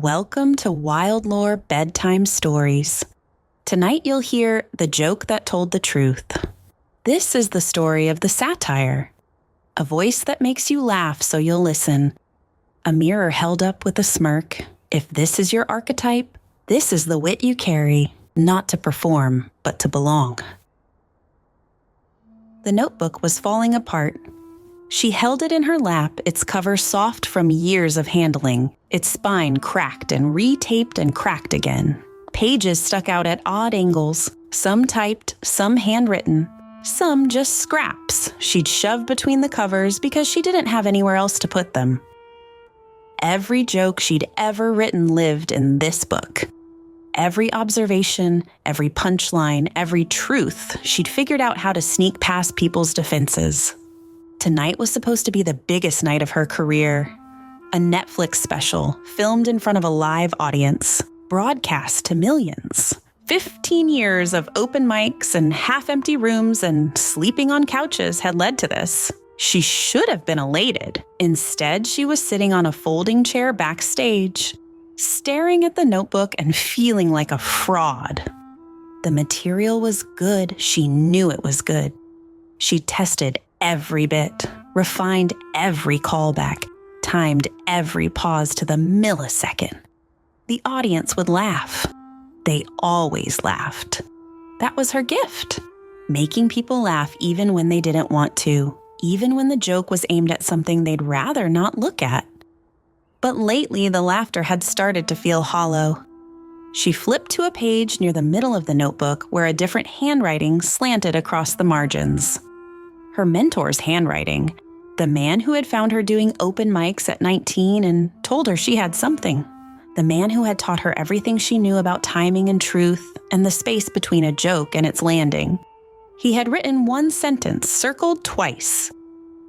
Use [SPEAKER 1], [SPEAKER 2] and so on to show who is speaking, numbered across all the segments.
[SPEAKER 1] Welcome to Wild Lore Bedtime Stories. Tonight you'll hear The Joke That Told the Truth. This is the story of the Satire. A voice that makes you laugh so you'll listen. A mirror held up with a smirk. If this is your archetype, this is the wit you carry, not to perform, but to belong. The notebook was falling apart. She held it in her lap, its cover soft from years of handling, its spine cracked and retaped and cracked again. Pages stuck out at odd angles, some typed, some handwritten, some just scraps she'd shoved between the covers because she didn't have anywhere else to put them. Every joke she'd ever written lived in this book. Every observation, every punchline, every truth, she'd figured out how to sneak past people's defenses. Tonight was supposed to be the biggest night of her career. A Netflix special, filmed in front of a live audience, broadcast to millions. 15 years of open mics and half-empty rooms and sleeping on couches had led to this. She should have been elated. Instead, she was sitting on a folding chair backstage, staring at the notebook and feeling like a fraud. The material was good. She knew it was good. She tested every bit, refined every callback, timed every pause to the millisecond. The audience would laugh. They always laughed. That was her gift, making people laugh even when they didn't want to, even when the joke was aimed at something they'd rather not look at. But lately, the laughter had started to feel hollow. She flipped to a page near the middle of the notebook where a different handwriting slanted across the margins. Her mentor's handwriting, the man who had found her doing open mics at 19 and told her she had something. The man who had taught her everything she knew about timing and truth and the space between a joke and its landing. He had written one sentence, circled twice.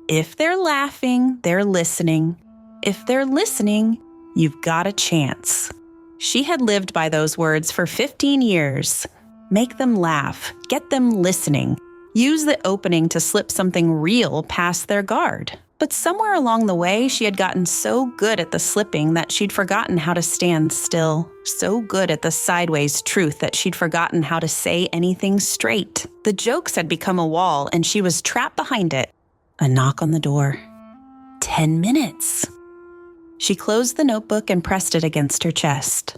[SPEAKER 1] If they're laughing, they're listening. If they're listening, you've got a chance. She had lived by those words for 15 years. Make them laugh, get them listening. Use the opening to slip something real past their guard. But somewhere along the way, she had gotten so good at the slipping that she'd forgotten how to stand still. So good at the sideways truth that she'd forgotten how to say anything straight. The jokes had become a wall, and she was trapped behind it. A knock on the door. 10 minutes. She closed the notebook and pressed it against her chest.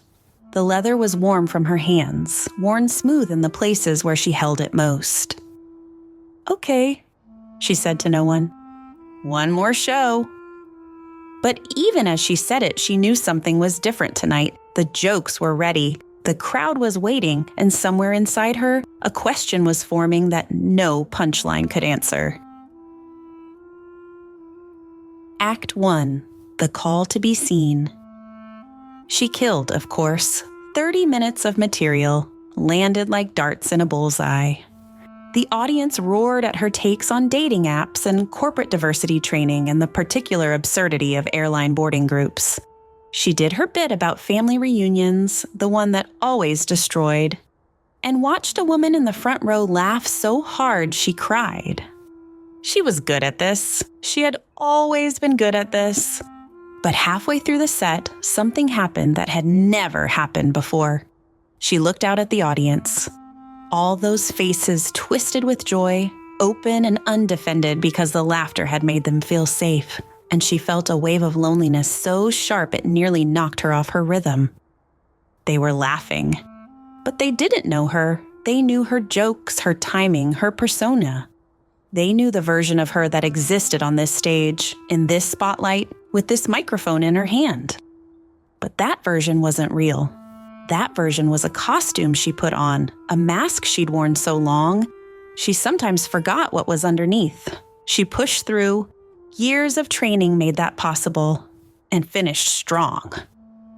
[SPEAKER 1] The leather was warm from her hands, worn smooth in the places where she held it most. Okay, she said to no one. One more show. But even as she said it, she knew something was different tonight. The jokes were ready. The crowd was waiting, and somewhere inside her, a question was forming that no punchline could answer. Act 1. The Call to Be Seen. She killed, of course. 30 minutes of material, landed like darts in a bullseye. The audience roared at her takes on dating apps and corporate diversity training and the particular absurdity of airline boarding groups. She did her bit about family reunions, the one that always destroyed, and watched a woman in the front row laugh so hard she cried. She was good at this. She had always been good at this. But halfway through the set, something happened that had never happened before. She looked out at the audience. All those faces twisted with joy, open and undefended because the laughter had made them feel safe, and she felt a wave of loneliness so sharp it nearly knocked her off her rhythm. They were laughing, but they didn't know her. They knew her jokes, her timing, her persona. They knew the version of her that existed on this stage, in this spotlight, with this microphone in her hand. But that version wasn't real. That version was a costume she put on, a mask she'd worn so long, she sometimes forgot what was underneath. She pushed through. Years of training made that possible, and finished strong.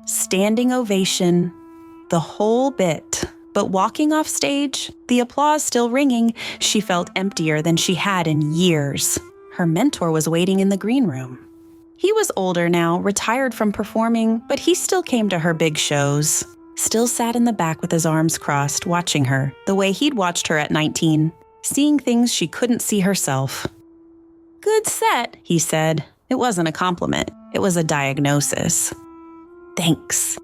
[SPEAKER 1] Standing ovation, the whole bit. But walking off stage, the applause still ringing, she felt emptier than she had in years. Her mentor was waiting in the green room. He was older now, retired from performing, but he still came to her big shows. Still sat in the back with his arms crossed, watching her, the way he'd watched her at 19, seeing things she couldn't see herself. Good set, he said. It wasn't a compliment. It was a diagnosis. Thanks.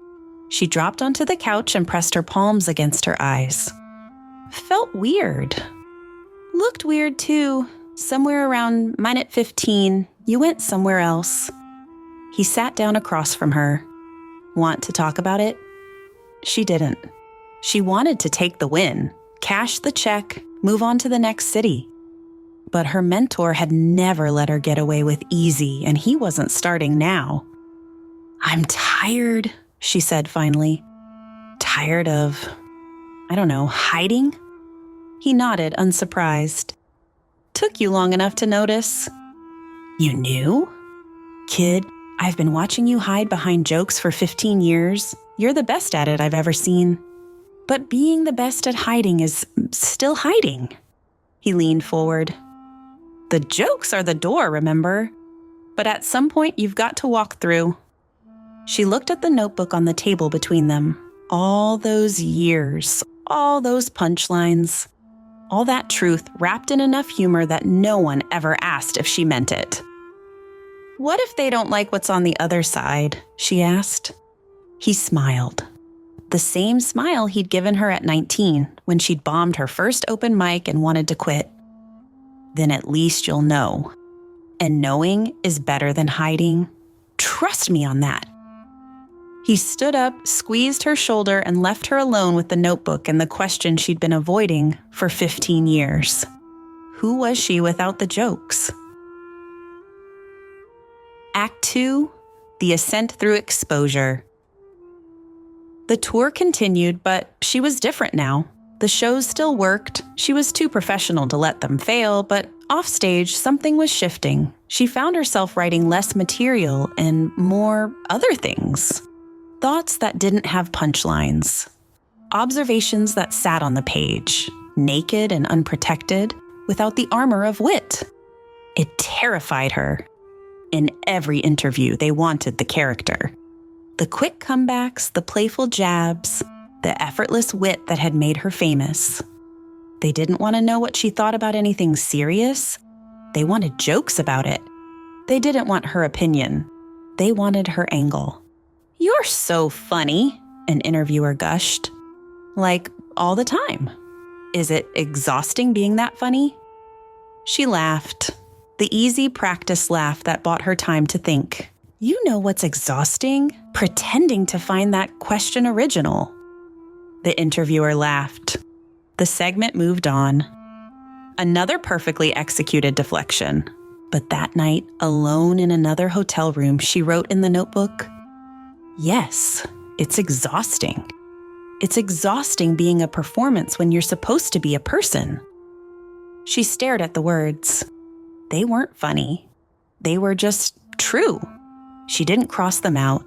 [SPEAKER 1] She dropped onto the couch and pressed her palms against her eyes. Felt weird. Looked weird, too. Somewhere around minute 15, you went somewhere else. He sat down across from her. Want to talk about it? She didn't. She wanted to take the win, cash the check, move on to the next city. But her mentor had never let her get away with easy, and he wasn't starting now. I'm tired, she said finally. Tired of, hiding? He nodded, unsurprised. Took you long enough to notice. You knew? Kid, I've been watching you hide behind jokes for 15 years. You're the best at it I've ever seen. But being the best at hiding is still hiding. He leaned forward. The jokes are the door, remember? But at some point, you've got to walk through. She looked at the notebook on the table between them. All those years, all those punchlines, all that truth wrapped in enough humor that no one ever asked if she meant it. What if they don't like what's on the other side? She asked. He smiled. The same smile he'd given her at 19 when she'd bombed her first open mic and wanted to quit. Then at least you'll know. And knowing is better than hiding. Trust me on that. He stood up, squeezed her shoulder, and left her alone with the notebook and the question she'd been avoiding for 15 years. Who was she without the jokes? Act 2, The Ascent Through Exposure. The tour continued, but she was different now. The shows still worked. She was too professional to let them fail, but offstage, something was shifting. She found herself writing less material and more other things. Thoughts that didn't have punchlines. Observations that sat on the page, naked and unprotected, without the armor of wit. It terrified her. In every interview, they wanted the character. The quick comebacks, the playful jabs, the effortless wit that had made her famous. They didn't want to know what she thought about anything serious. They wanted jokes about it. They didn't want her opinion. They wanted her angle. You're so funny, an interviewer gushed. Like, all the time. Is it exhausting being that funny? She laughed. The easy practice laugh that bought her time to think. You know what's exhausting? Pretending to find that question original. The interviewer laughed. The segment moved on. Another perfectly executed deflection. But that night, alone in another hotel room, she wrote in the notebook, yes, it's exhausting. It's exhausting being a performance when you're supposed to be a person. She stared at the words. They weren't funny. They were just true. She didn't cross them out.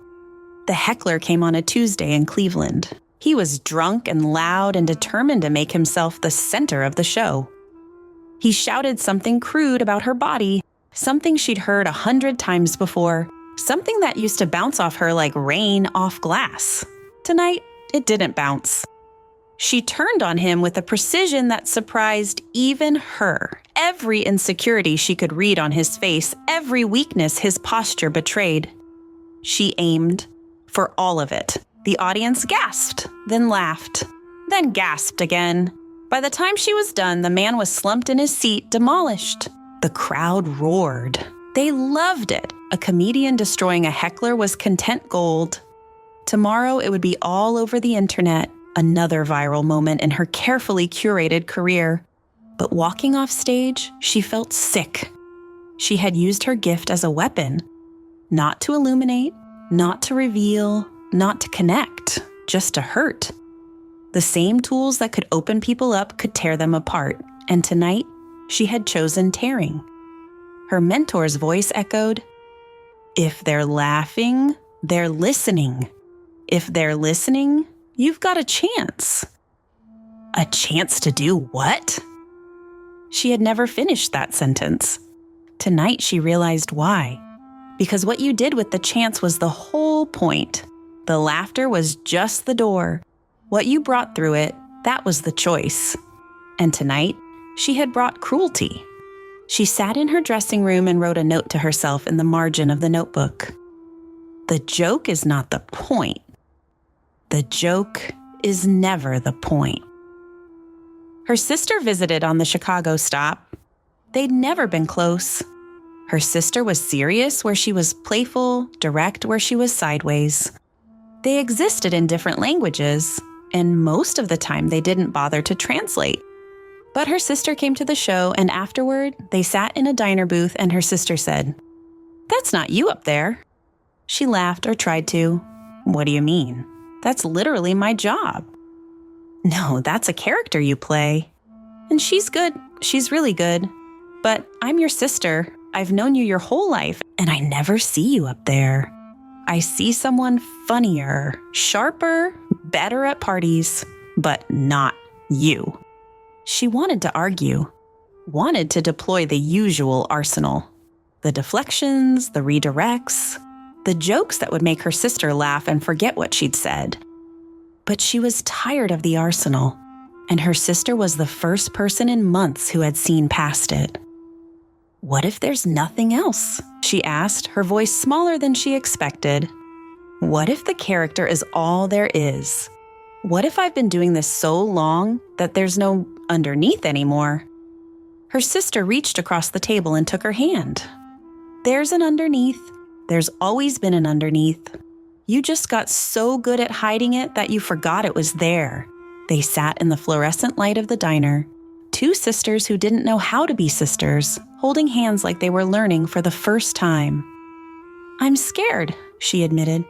[SPEAKER 1] The heckler came on a Tuesday in Cleveland. He was drunk and loud and determined to make himself the center of the show. He shouted something crude about her body, something she'd heard 100 times before, something that used to bounce off her like rain off glass. Tonight, it didn't bounce. She turned on him with a precision that surprised even her. Every insecurity she could read on his face, every weakness his posture betrayed. She aimed for all of it. The audience gasped, then laughed, then gasped again. By the time she was done, the man was slumped in his seat, demolished. The crowd roared. They loved it. A comedian destroying a heckler was content gold. Tomorrow, it would be all over the internet. Another viral moment in her carefully curated career. But walking off stage, she felt sick. She had used her gift as a weapon. Not to illuminate, not to reveal, not to connect, just to hurt. The same tools that could open people up could tear them apart. And tonight, she had chosen tearing. Her mentor's voice echoed, if they're laughing, they're listening. If they're listening, you've got a chance. A chance to do what? She had never finished that sentence. Tonight she realized why. Because what you did with the chance was the whole point. The laughter was just the door. What you brought through it, that was the choice. And tonight, she had brought cruelty. She sat in her dressing room and wrote a note to herself in the margin of the notebook. The joke is not the point. The joke is never the point. Her sister visited on the Chicago stop. They'd never been close. Her sister was serious where she was playful, direct where she was sideways. They existed in different languages, and most of the time they didn't bother to translate. But her sister came to the show, and afterward, they sat in a diner booth and her sister said, "That's not you up there." She laughed or tried to. "What do you mean? That's literally my job." "No, that's a character you play. And she's good. She's really good. But I'm your sister. I've known you your whole life, and I never see you up there. I see someone funnier, sharper, better at parties, but not you." She wanted to argue, wanted to deploy the usual arsenal. The deflections, the redirects, the jokes that would make her sister laugh and forget what she'd said. But she was tired of the arsenal, and her sister was the first person in months who had seen past it. "What if there's nothing else?" she asked, her voice smaller than she expected. "What if the character is all there is? What if I've been doing this so long that there's no underneath anymore?" Her sister reached across the table and took her hand. "There's an underneath. There's always been an underneath. You just got so good at hiding it that you forgot it was there." They sat in the fluorescent light of the diner, two sisters who didn't know how to be sisters, holding hands like they were learning for the first time. "I'm scared," she admitted.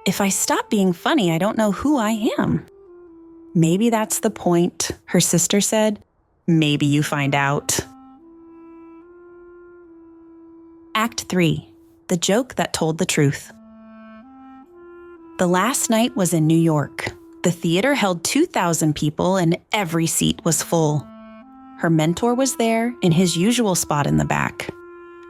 [SPEAKER 1] "If I stop being funny, I don't know who I am." "Maybe that's the point," her sister said. "Maybe you find out." Act 3. The Joke That Told the Truth. The last night was in New York. The theater held 2,000 people and every seat was full. Her mentor was there in his usual spot in the back.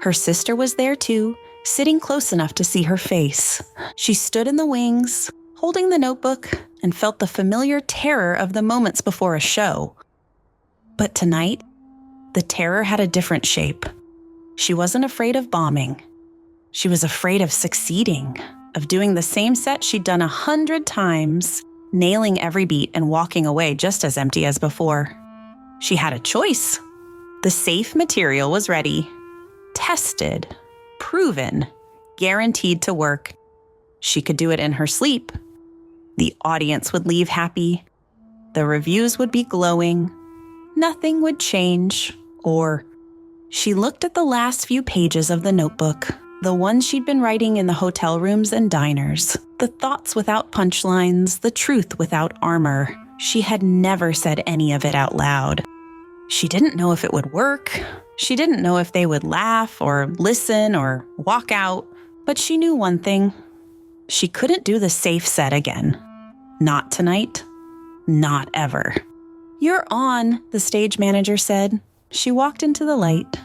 [SPEAKER 1] Her sister was there too, sitting close enough to see her face. She stood in the wings, holding the notebook, and felt the familiar terror of the moments before a show. But tonight, the terror had a different shape. She wasn't afraid of bombing. She was afraid of succeeding, of doing the same set she'd done 100 times, nailing every beat and walking away just as empty as before. She had a choice. The safe material was ready. Tested, proven, guaranteed to work. She could do it in her sleep. The audience would leave happy. The reviews would be glowing. Nothing would change. Or she looked at the last few pages of the notebook, the ones she'd been writing in the hotel rooms and diners, the thoughts without punchlines, the truth without armor. She had never said any of it out loud. She didn't know if it would work. She didn't know if they would laugh or listen or walk out. But she knew one thing. She couldn't do the safe set again. Not tonight. Not ever. "You're on," the stage manager said. She walked into the light.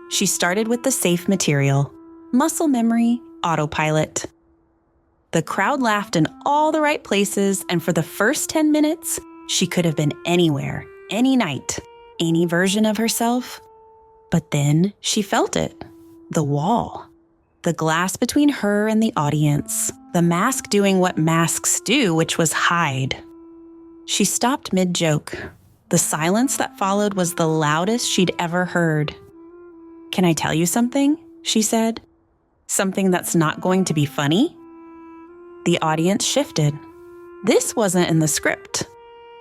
[SPEAKER 1] She started with the safe material. Muscle memory, autopilot. The crowd laughed in all the right places, and for the first 10 minutes, she could have been anywhere, any night, any version of herself. But then she felt it. The wall. The glass between her and the audience. The mask doing what masks do, which was hide. She stopped mid-joke. The silence that followed was the loudest she'd ever heard. "Can I tell you something?" she said. "Something that's not going to be funny?" The audience shifted. This wasn't in the script.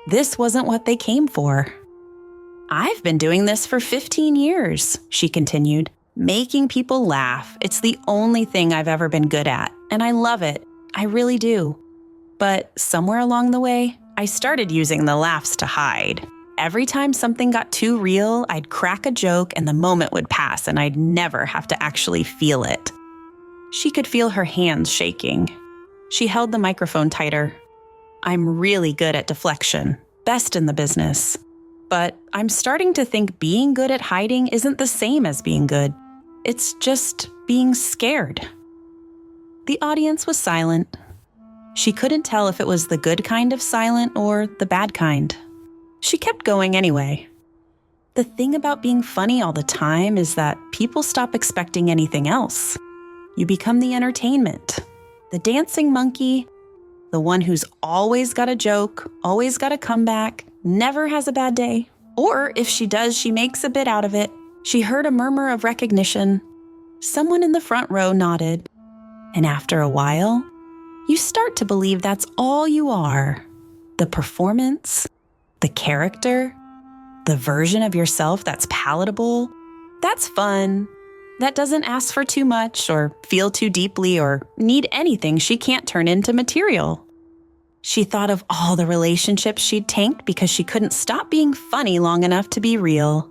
[SPEAKER 1] This wasn't what they came for. "I've been doing this for 15 years, she continued. "Making people laugh. It's the only thing I've ever been good at, and I love it. I really do. But somewhere along the way, I started using the laughs to hide. Every time something got too real, I'd crack a joke and the moment would pass and I'd never have to actually feel it." She could feel her hands shaking. She held the microphone tighter. "I'm really good at deflection, best in the business. But I'm starting to think being good at hiding isn't the same as being good. It's just being scared." The audience was silent. She couldn't tell if it was the good kind of silent or the bad kind. She kept going anyway. The thing about being funny all the time is that people stop expecting anything else. You become the entertainment, the dancing monkey, The one who's always got a joke, always got a comeback, never has a bad day. Or if she does, she makes a bit out of it. She heard a murmur of recognition. Someone in the front row nodded. And after a while, you start to believe that's all you are. The performance, the character, the version of yourself that's palatable, that's fun. That doesn't ask for too much or feel too deeply or need anything she can't turn into material. She thought of all the relationships she'd tanked because she couldn't stop being funny long enough to be real.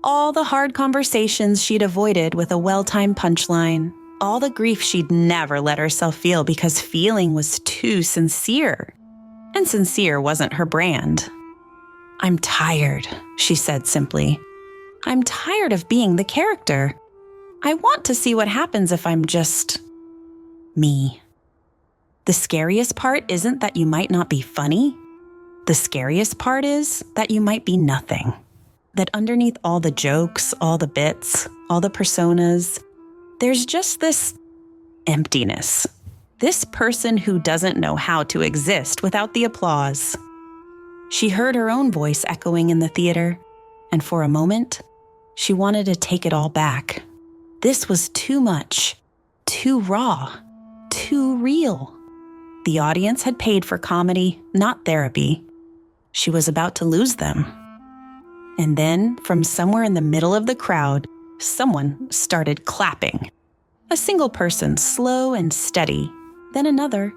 [SPEAKER 1] All the hard conversations she'd avoided with a well-timed punchline. All the grief she'd never let herself feel because feeling was too sincere. And sincere wasn't her brand. "I'm tired," she said simply. "I'm tired of being the character. I want to see what happens if I'm just me." The scariest part isn't that you might not be funny. The scariest part is that you might be nothing. That underneath all the jokes, all the bits, all the personas, there's just this emptiness. This person who doesn't know how to exist without the applause. She heard her own voice echoing in the theater, and for a moment, she wanted to take it all back. This was too much, too raw, too real. The audience had paid for comedy, not therapy. She was about to lose them. And then, from somewhere in the middle of the crowd, someone started clapping. A single person, slow and steady, then another,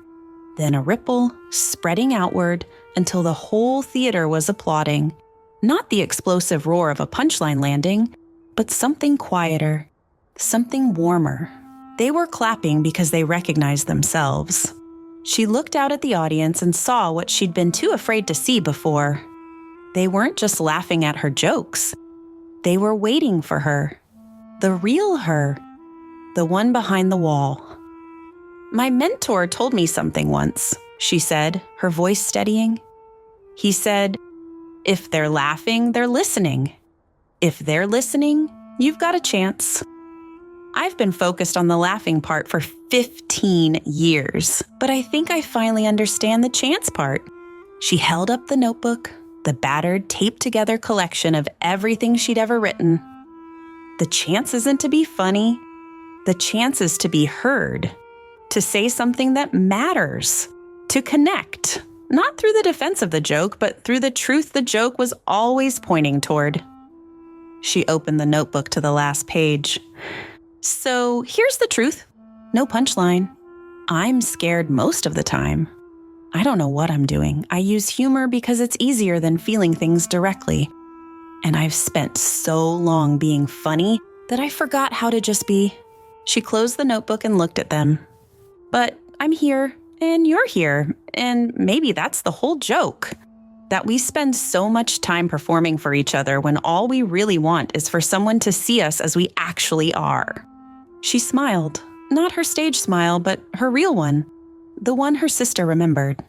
[SPEAKER 1] then a ripple, spreading outward until the whole theater was applauding. Not the explosive roar of a punchline landing, but something quieter, something warmer. They were clapping because they recognized themselves. She looked out at the audience and saw what she'd been too afraid to see before. They weren't just laughing at her jokes. They were waiting for her. The real her. The one behind the wall. "My mentor told me something once," she said, her voice steadying. He said, "If they're laughing, they're listening. If they're listening, you've got a chance." I've been focused on the laughing part for 15 years, but I think I finally understand the chance part. She held up the notebook, the battered, taped-together collection of everything she'd ever written. The chance isn't to be funny. The chance is to be heard, to say something that matters, to connect, not through the defense of the joke, but through the truth the joke was always pointing toward. She opened the notebook to the last page. "So here's the truth. No punchline. I'm scared most of the time. I don't know what I'm doing. I use humor because it's easier than feeling things directly. And I've spent so long being funny that I forgot how to just be." She closed the notebook and looked at them. "But I'm here, and you're here, and maybe that's the whole joke. That we spend so much time performing for each other when all we really want is for someone to see us as we actually are." She smiled, not her stage smile, but her real one, the one her sister remembered.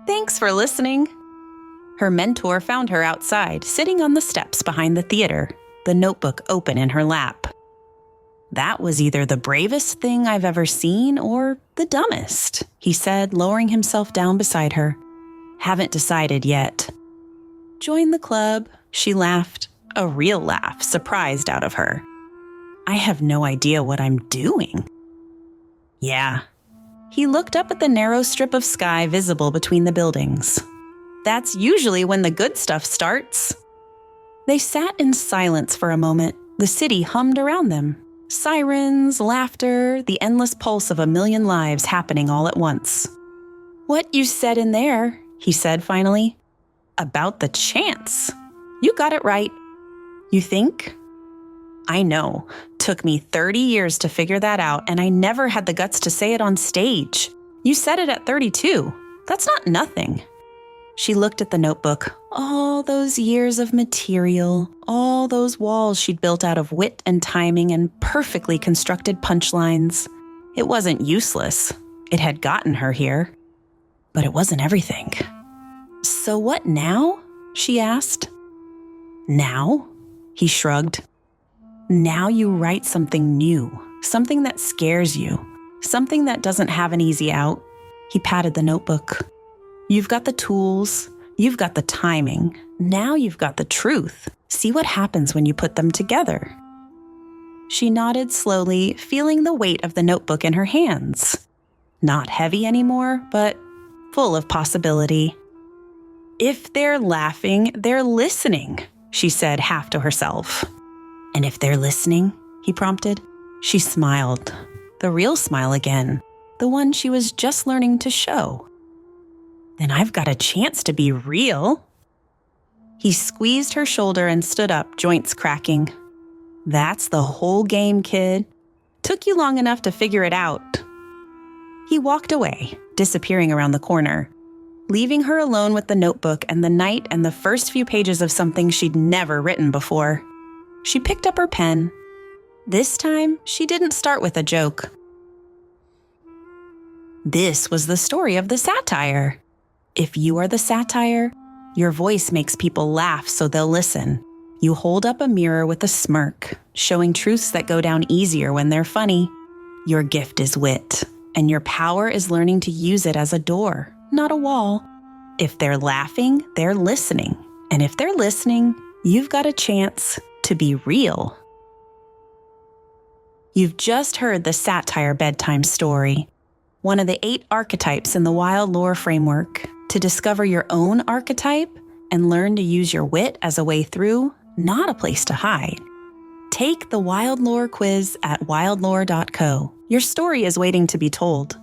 [SPEAKER 1] "Thanks for listening." Her mentor found her outside, sitting on the steps behind the theater, the notebook open in her lap. "That was either the bravest thing I've ever seen or the dumbest," he said, lowering himself down beside her. "Haven't decided yet." "Join the club," she laughed, a real laugh, surprised out of her. "I have no idea what I'm doing." "Yeah." He looked up at the narrow strip of sky visible between the buildings. "That's usually when the good stuff starts." They sat in silence for a moment. The city hummed around them. Sirens, laughter, the endless pulse of a million lives happening all at once. "What you said in there," he said finally. "About the chance. You got it right." "You think?" "I know. Took me 30 years to figure that out, and I never had the guts to say it on stage. You said it at 32. That's not nothing." She looked at the notebook. All those years of material, all those walls she'd built out of wit and timing and perfectly constructed punchlines. It wasn't useless. It had gotten her here. But it wasn't everything. "So what now?" she asked. "Now?" He shrugged. "Now you write something new, something that scares you, something that doesn't have an easy out." He patted the notebook. You've got the tools. You've got the timing. Now you've got the truth. See what happens when you put them together. She nodded slowly, feeling the weight of the notebook in her hands. Not heavy anymore, but full of possibility. If they're laughing, they're listening, she said half to herself. And if they're listening, he prompted. She smiled. The real smile again, the one she was just learning to show. Then I've got a chance to be real. He squeezed her shoulder and stood up, joints cracking. That's the whole game, kid. Took you long enough to figure it out. He walked away, disappearing around the corner, leaving her alone with the notebook and the night and the first few pages of something she'd never written before. She picked up her pen. This time, she didn't start with a joke. This was the story of the satire. If you are the satire, your voice makes people laugh so they'll listen. You hold up a mirror with a smirk, showing truths that go down easier when they're funny. Your gift is wit, and your power is learning to use it as a door, not a wall. If they're laughing, they're listening. And if they're listening, you've got a chance to be real. You've just heard the Satire bedtime story, one of the 8 archetypes in the Wild Lore framework. To discover your own archetype and learn to use your wit as a way through, not a place to hide. Take the Wild Lore quiz at wildlore.co. Your story is waiting to be told.